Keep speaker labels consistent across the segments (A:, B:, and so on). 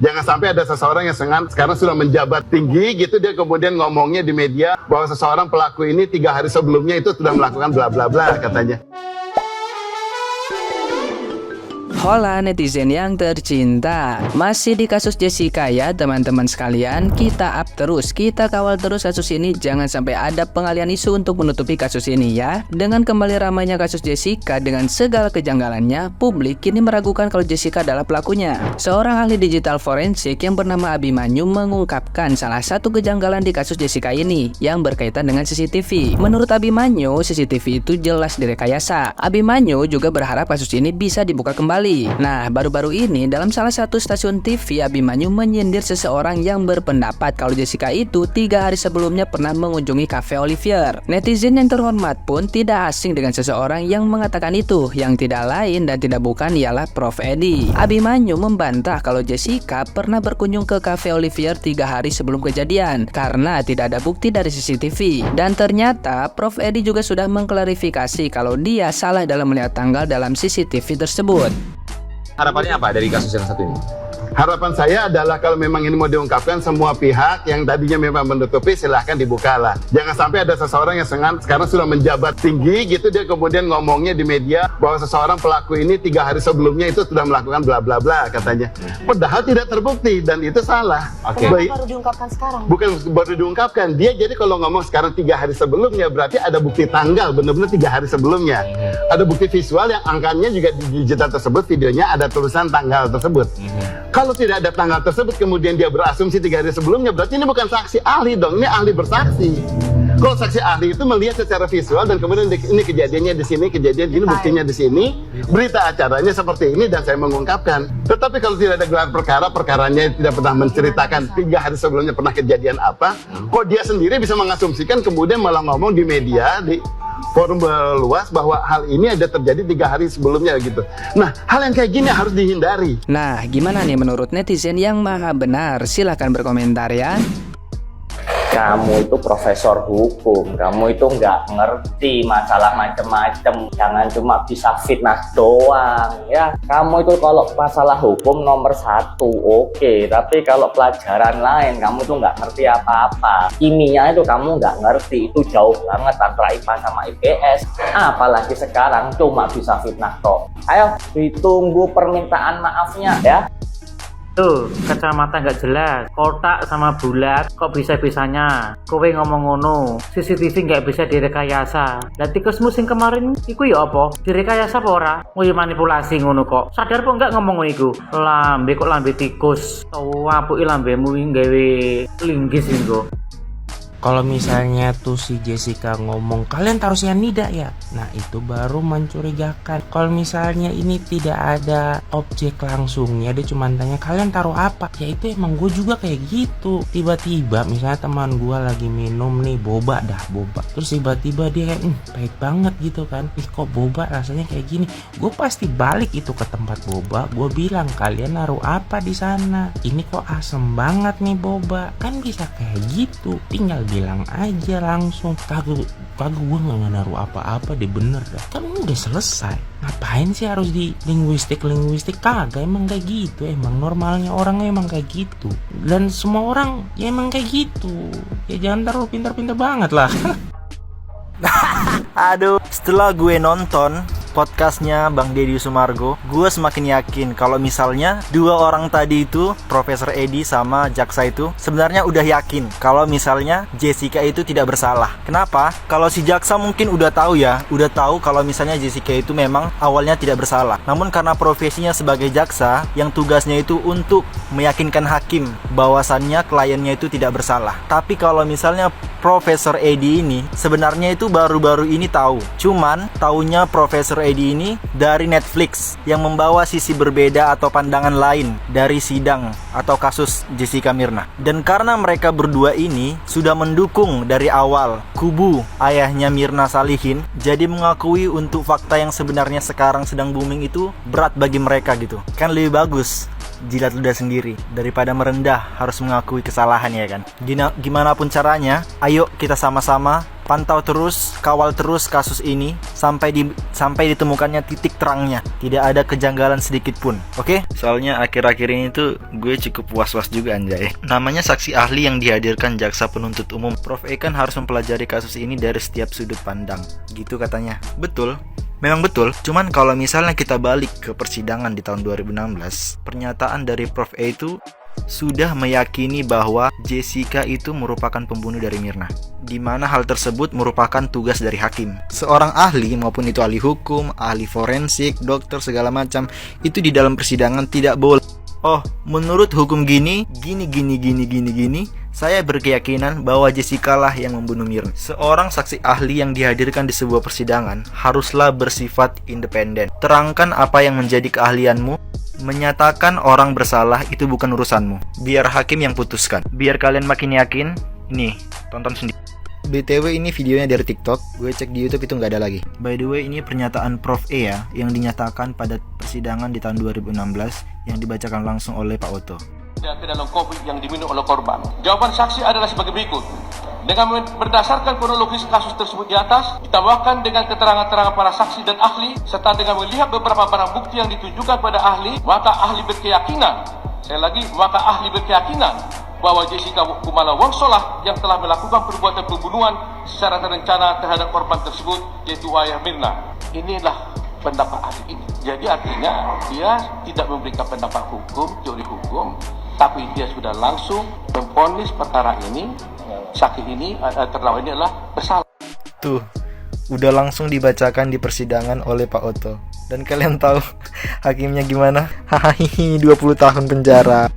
A: Jangan sampai ada seseorang yang sekarang sudah menjabat tinggi gitu, dia kemudian ngomongnya di media bahwa seseorang pelaku ini 3 hari sebelumnya itu sudah melakukan bla bla bla katanya.
B: Hola netizen yang tercinta, masih di kasus Jessica ya teman-teman sekalian. Kita up terus, kita kawal terus kasus ini, jangan sampai ada pengalian isu untuk menutupi kasus ini ya. Dengan kembali ramainya kasus Jessica dengan segala kejanggalannya, publik kini meragukan kalau Jessica adalah pelakunya. Seorang ahli digital forensik yang bernama Abimanyu mengungkapkan salah satu kejanggalan di kasus Jessica ini yang berkaitan dengan CCTV. Menurut Abimanyu, CCTV itu jelas direkayasa. Abimanyu juga berharap kasus ini bisa dibuka kembali. Nah, baru-baru ini dalam salah satu stasiun TV, Abimanyu menyindir seseorang yang berpendapat kalau Jessica itu 3 hari sebelumnya pernah mengunjungi Cafe Olivier. Netizen yang terhormat pun tidak asing dengan seseorang yang mengatakan itu, yang tidak lain dan tidak bukan ialah Prof Edi. Abimanyu membantah kalau Jessica pernah berkunjung ke Cafe Olivier 3 hari sebelum kejadian karena tidak ada bukti dari CCTV. Dan ternyata Prof Edi juga sudah mengklarifikasi kalau dia salah dalam melihat tanggal dalam CCTV tersebut.
C: Harapannya apa dari kasus yang satu ini?
A: Harapan saya adalah kalau memang ini mau diungkapkan, semua pihak yang tadinya memang menutupi silahkan dibukalah. Jangan sampai ada seseorang yang sekarang sudah menjabat tinggi gitu, dia kemudian ngomongnya di media bahwa seseorang pelaku ini 3 hari sebelumnya itu sudah melakukan bla bla bla katanya. Padahal tidak terbukti dan itu salah.
D: Kenapa baru diungkapkan sekarang?
A: Bukan baru diungkapkan, dia jadi kalau ngomong sekarang 3 hari sebelumnya berarti ada bukti tanggal benar-benar 3 hari sebelumnya. Ada bukti visual yang angkanya juga di digital tersebut, videonya ada tulisan tanggal tersebut. Kalau tidak ada tanggal tersebut kemudian dia berasumsi 3 hari sebelumnya, berarti ini bukan saksi ahli dong, ini ahli bersaksi. Kalau saksi ahli itu melihat secara visual dan kemudian ini kejadiannya di sini, kejadian ini, buktinya di sini, berita acaranya seperti ini dan saya mengungkapkan. Tetapi kalau tidak ada gelar perkara, perkaranya tidak pernah menceritakan 3 hari sebelumnya pernah kejadian apa, kok dia sendiri bisa mengasumsikan kemudian malah ngomong di media, di forum luas bahwa hal ini ada terjadi 3 hari sebelumnya gitu. Nah, hal yang kayak gini harus dihindari.
B: Nah, gimana nih menurut netizen yang maha benar? Silahkan berkomentar ya.
E: Kamu itu profesor hukum, kamu itu nggak ngerti masalah macem-macem, jangan cuma bisa fitnah doang ya. Kamu itu kalau masalah hukum nomor 1 oke, tapi kalau pelajaran lain kamu tuh nggak ngerti apa-apa. Kimia itu kamu nggak ngerti, itu jauh banget antara IPA sama IPS. Apalagi sekarang cuma bisa fitnah toh. Ayo ditunggu permintaan maafnya ya.
F: Tuh, kacamata nggak jelas, kotak sama bulat, kok bisa-bisanya kowe ngomong ngono, CCTV nggak bisa direkayasa. Lah tikus musim kemarin iku ya apa? Direkayasa apa ora? Mau manipulasi ngono kok. Sadar kok nggak ngomong ngono iku? Lambe kok lambe tikus. Tahu apuki lambemu gawe linggis engko.
G: Kalau misalnya tuh si Jessica ngomong kalian taruh cyanida ya, nah itu baru mencurigakan. Kalau misalnya ini tidak ada objek langsungnya, dia cuma tanya kalian taruh apa, ya itu emang gue juga kayak gitu. Tiba-tiba misalnya teman gue lagi minum nih boba, terus tiba-tiba dia kayak pahit banget gitu kan, kok boba rasanya kayak gini. Gue pasti balik itu ke tempat boba, gue bilang kalian naruh apa di sana, ini kok asem banget nih boba. Kan bisa kayak gitu, tinggal bilang aja langsung, kagak gue nggak naruh apa-apa deh, bener dah, kan udah selesai. Ngapain sih harus di linguistik kagak, emang kayak gitu, emang normalnya orang emang kayak gitu, dan semua orang ya emang kayak gitu ya, jangan terlalu pintar-pintar banget lah.
H: Aduh, setelah gue nonton podcastnya Bang Deddy Sumargo, gue semakin yakin kalau misalnya 2 orang tadi itu, Profesor Edi sama jaksa itu sebenarnya udah yakin kalau misalnya Jessica itu tidak bersalah. Kenapa? Kalau si jaksa mungkin udah tahu kalau misalnya Jessica itu memang awalnya tidak bersalah. Namun karena profesinya sebagai jaksa yang tugasnya itu untuk meyakinkan hakim bahwasannya kliennya itu tidak bersalah. Tapi kalau misalnya Profesor Edi ini sebenarnya itu baru-baru ini tahu. Cuman taunya Profesor Edi ini dari Netflix yang membawa sisi berbeda atau pandangan lain dari sidang atau kasus Jessica Myrna. Dan karena mereka berdua ini sudah mendukung dari awal kubu ayahnya Myrna Salihin, jadi mengakui untuk fakta yang sebenarnya sekarang sedang booming itu berat bagi mereka gitu. Kan lebih bagus jilat ludah sendiri daripada merendah harus mengakui kesalahan, ya kan. Gimana pun caranya, ayo kita sama-sama pantau terus, kawal terus kasus ini sampai ditemukannya titik terangnya. Tidak ada kejanggalan sedikit pun. Oke? Soalnya akhir-akhir ini tuh gue cukup was-was juga, anjay. Namanya saksi ahli yang dihadirkan jaksa penuntut umum. Prof E kan harus mempelajari kasus ini dari setiap sudut pandang. Gitu katanya. Betul. Memang betul, cuman kalau misalnya kita balik ke persidangan di tahun 2016, pernyataan dari Prof E itu sudah meyakini bahwa Jessica itu merupakan pembunuh dari Mirna, di mana hal tersebut merupakan tugas dari hakim. Seorang ahli, maupun itu ahli hukum, ahli forensik, dokter, segala macam, itu di dalam persidangan tidak boleh. Oh, menurut hukum gini, saya berkeyakinan bahwa Jessica lah yang membunuh Mirna. Seorang saksi ahli yang dihadirkan di sebuah persidangan haruslah bersifat independen. Terangkan apa yang menjadi keahlianmu. Menyatakan orang bersalah itu bukan urusanmu. Biar hakim yang putuskan. Biar kalian makin yakin. Nih, tonton sendiri. BTW ini videonya dari TikTok. Gue cek di YouTube itu nggak ada lagi. By the way, ini pernyataan Prof E ya, yang dinyatakan pada persidangan di tahun 2016 yang dibacakan langsung oleh Pak Oto.
I: Ke dalam kopi yang diminum oleh korban. Jawaban saksi adalah sebagai berikut. Dengan berdasarkan kronologis kasus tersebut di atas, ditambahkan dengan keterangan-keterangan para saksi dan ahli, serta dengan melihat beberapa barang bukti yang ditunjukkan pada ahli, maka ahli berkeyakinan bahwa Jessica Kumala Wongsolah yang telah melakukan perbuatan pembunuhan secara terencana terhadap korban tersebut, yaitu ayah Mirna. Inilah pendapat ahli ini. Jadi artinya dia tidak memberikan pendapat hukum, teori hukum, tapi dia sudah langsung memvonis perkara ini, saksi ini, terdakwa ini adalah bersalah.
H: Tuh, udah langsung dibacakan di persidangan oleh Pak Oto. Dan kalian tahu hakimnya gimana? Hahaha, 20 tahun penjara.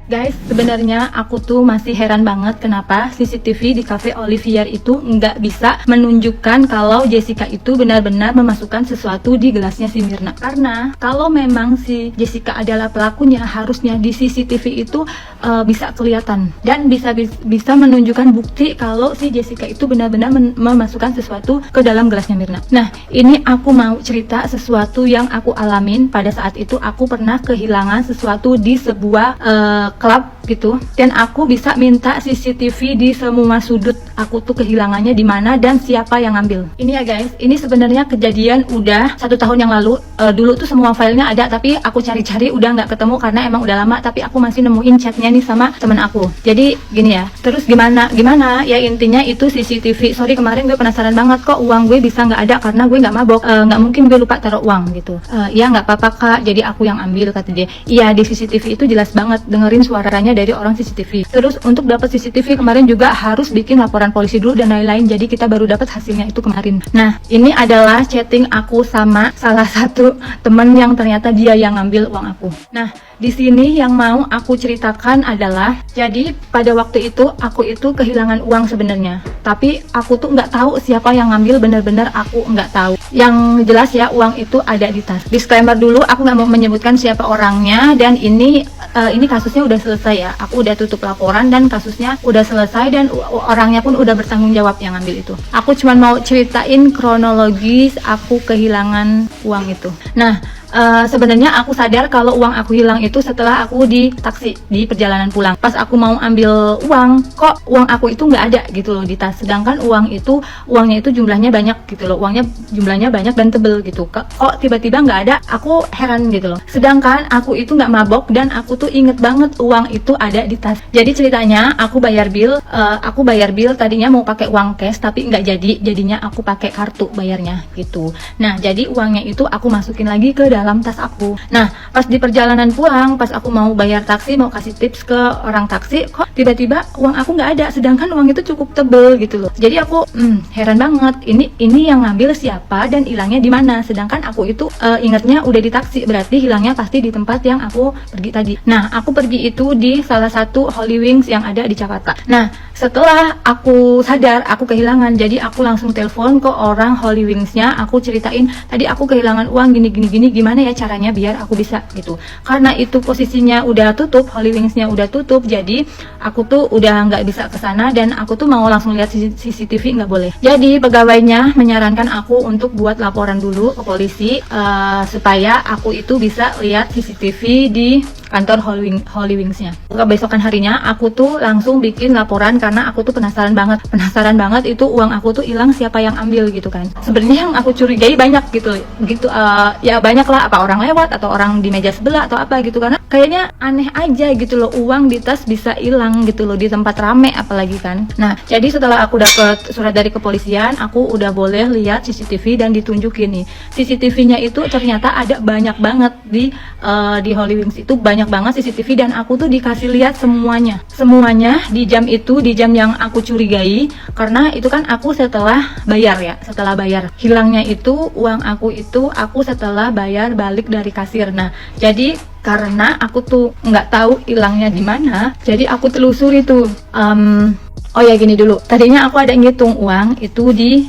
J: Guys, sebenarnya aku tuh masih heran banget kenapa CCTV di Cafe Olivier itu nggak bisa menunjukkan kalau Jessica itu benar-benar memasukkan sesuatu di gelasnya si Mirna. Karena kalau memang si Jessica adalah pelakunya, harusnya di CCTV itu bisa kelihatan dan bisa menunjukkan bukti kalau si Jessica itu benar-benar memasukkan sesuatu ke dalam gelasnya Mirna. Nah, ini aku mau cerita sesuatu yang aku alamin pada saat itu. Aku pernah kehilangan sesuatu di sebuah klub gitu, dan aku bisa minta CCTV di semua sudut aku tuh kehilangannya di mana dan siapa yang ngambil. Ini ya guys, ini sebenarnya kejadian udah 1 tahun yang lalu. Dulu tuh semua filenya ada, tapi aku cari-cari udah nggak ketemu karena emang udah lama, tapi aku masih nemuin chatnya nih sama temen aku. Jadi gini ya, terus gimana ya, intinya itu CCTV. Sorry, kemarin gue penasaran banget kok uang gue bisa nggak ada karena gue nggak mabok. Nggak mungkin gue lupa taruh uang gitu. Ya nggak apa-apa kak, jadi aku yang ambil, kata dia. Iya, di CCTV itu jelas banget, dengerin suaranya dari orang CCTV. Terus untuk dapat CCTV kemarin juga harus bikin laporan polisi dulu dan lain-lain. Jadi kita baru dapat hasilnya itu kemarin. Nah, ini adalah chatting aku sama salah satu temen yang ternyata dia yang ngambil uang aku. Nah, di sini yang mau aku ceritakan adalah, jadi pada waktu itu aku itu kehilangan uang sebenarnya, tapi aku tuh nggak tahu siapa yang ngambil, benar-benar aku nggak tahu. Yang jelas ya, uang itu ada di tas. Disclaimer dulu, aku nggak mau menyebutkan siapa orangnya, dan ini kasusnya udah selesai ya. Aku udah tutup laporan dan kasusnya udah selesai dan orangnya pun udah bertanggung jawab yang ngambil itu. Aku cuma mau ceritain kronologis aku kehilangan uang itu. Nah, sebenarnya aku sadar kalau uang aku hilang itu setelah aku di taksi di perjalanan pulang. Pas aku mau ambil uang, kok uang aku itu nggak ada gitu loh di tas. Sedangkan uangnya itu jumlahnya banyak gitu loh. Uangnya jumlahnya banyak dan tebel gitu. Kok tiba-tiba nggak ada? Aku heran gitu loh. Sedangkan aku itu nggak mabok dan aku tuh inget banget uang itu ada di tas. Jadi ceritanya aku bayar bill tadinya mau pakai uang cash tapi nggak jadi. Jadinya aku pakai kartu bayarnya gitu. Nah, jadi uangnya itu aku masukin lagi ke dalam tas aku. Nah, pas di perjalanan pulang, pas aku mau bayar taksi, mau kasih tips ke orang taksi, kok tiba-tiba uang aku nggak ada, sedangkan uang itu cukup tebel gitu loh. Jadi aku heran banget, ini yang ngambil siapa dan hilangnya di mana, sedangkan aku itu ingatnya udah di taksi, berarti hilangnya pasti di tempat yang aku pergi tadi. Nah, aku pergi itu di salah satu Holy Wings yang ada di Jakarta. Nah, setelah aku sadar aku kehilangan, jadi aku langsung telepon ke orang Holy Wings-nya, aku ceritain tadi aku kehilangan uang gini, gimana ya caranya biar aku bisa gitu. Karena itu posisinya udah tutup, Holy Wings-nya udah tutup, jadi aku tuh udah nggak bisa kesana dan aku tuh mau langsung lihat CCTV, nggak boleh. Jadi pegawainya menyarankan aku untuk buat laporan dulu ke polisi supaya aku itu bisa lihat CCTV di kantor Holy Wings-nya. Kebesokan harinya aku tuh langsung bikin laporan karena aku tuh penasaran banget itu uang aku tuh hilang, siapa yang ambil gitu kan. Sebenarnya yang aku curigai banyak gitu ya banyak lah, apa orang lewat atau orang di meja sebelah atau apa gitu, karena kayaknya aneh aja gitu loh, uang di tas bisa hilang gitu loh di tempat rame apalagi kan. Nah, jadi setelah aku dapet surat dari kepolisian, aku udah boleh lihat CCTV dan ditunjukin nih. CCTV-nya itu ternyata ada banyak banget di Holy Wings itu, banyak banget CCTV, dan aku tuh dikasih lihat semuanya di jam itu, di jam yang aku curigai, karena itu kan aku setelah bayar hilangnya itu uang aku itu aku setelah bayar balik dari kasir. Nah, jadi karena aku tuh nggak tahu hilangnya di mana, jadi aku telusuri tuh. Oh ya gini dulu, tadinya aku ada ngitung uang itu di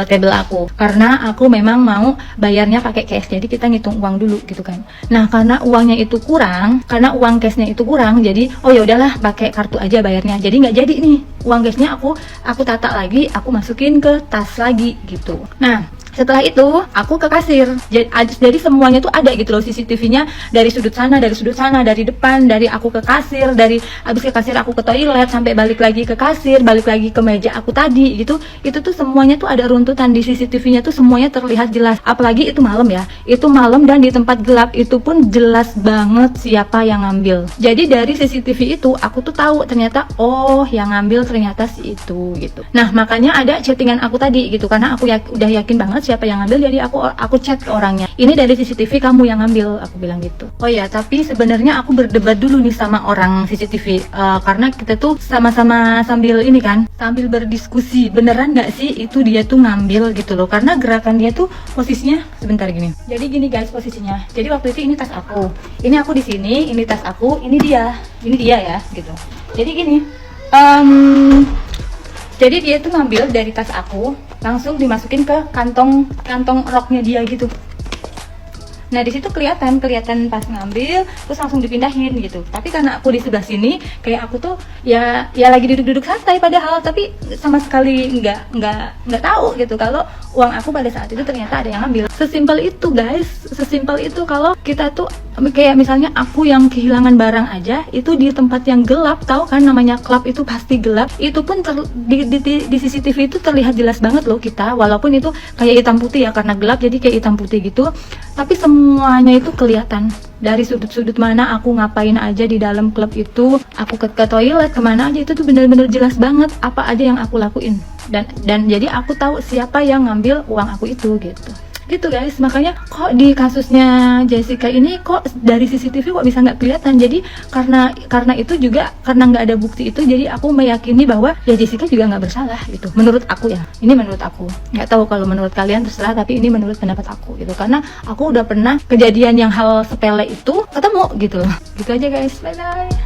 J: table aku, karena aku memang mau bayarnya pakai cash, jadi kita ngitung uang dulu gitu kan. Nah, karena uangnya itu kurang, karena uang cashnya itu kurang, jadi oh ya udahlah pakai kartu aja bayarnya. Jadi nggak jadi nih uang cashnya, aku tata lagi, aku masukin ke tas lagi gitu. Nah, setelah itu aku ke kasir, jadi semuanya tuh ada gitu loh CCTV-nya, dari sudut sana, dari depan, dari aku ke kasir, dari abis ke kasir aku ke toilet, sampai balik lagi ke kasir, balik lagi ke meja aku tadi gitu. Itu tuh semuanya tuh ada runtutan di CCTV-nya tuh, semuanya terlihat jelas. Apalagi itu malam ya, itu malam dan di tempat gelap, itu pun jelas banget siapa yang ngambil. Jadi dari CCTV itu aku tuh tahu ternyata oh yang ngambil ternyata si itu gitu. Nah, makanya ada chattingan aku tadi gitu, karena aku udah yakin banget siapa yang ngambil, jadi aku chat ke orangnya, ini dari CCTV kamu yang ngambil, aku bilang gitu. Oh ya, tapi sebenarnya aku berdebat dulu nih sama orang CCTV, karena kita tuh sama-sama sambil ini kan, sambil berdiskusi beneran nggak sih itu dia tuh ngambil gitu loh, karena gerakan dia tuh posisinya sebentar gini. Jadi gini guys posisinya, jadi waktu itu ini tas aku, ini aku di sini, ini tas aku, ini dia ya gitu. Jadi gini, jadi dia tuh ngambil dari tas aku, langsung dimasukin ke kantong roknya dia gitu. Nah, di situ kelihatan pas ngambil terus langsung dipindahin gitu. Tapi karena aku di sebelah sini, kayak aku tuh ya lagi duduk santai, padahal tapi sama sekali nggak tahu gitu kalau uang aku pada saat itu ternyata ada yang ngambil. Sesimpel itu guys, sesimpel itu. Kalau kita tuh kayak misalnya aku yang kehilangan barang aja itu di tempat yang gelap, tahu kan namanya klub itu pasti gelap, itu pun di CCTV itu terlihat jelas banget loh kita, walaupun itu kayak hitam putih ya, karena gelap jadi kayak hitam putih gitu, tapi semuanya itu kelihatan dari sudut-sudut mana aku ngapain aja di dalam klub itu, aku ke toilet kemana aja, itu tuh bener-bener jelas banget apa aja yang aku lakuin, dan jadi aku tahu siapa yang ngambil uang aku itu gitu guys. Makanya kok di kasusnya Jessica ini kok dari CCTV kok bisa nggak kelihatan. Jadi karena itu juga, karena nggak ada bukti itu, jadi aku meyakini bahwa ya Jessica juga nggak bersalah gitu. Menurut aku ya, ini menurut aku, nggak tahu kalau menurut kalian terserah, tapi ini menurut pendapat aku gitu, karena aku udah pernah kejadian yang hal sepele itu ketemu gitu aja guys. Bye bye.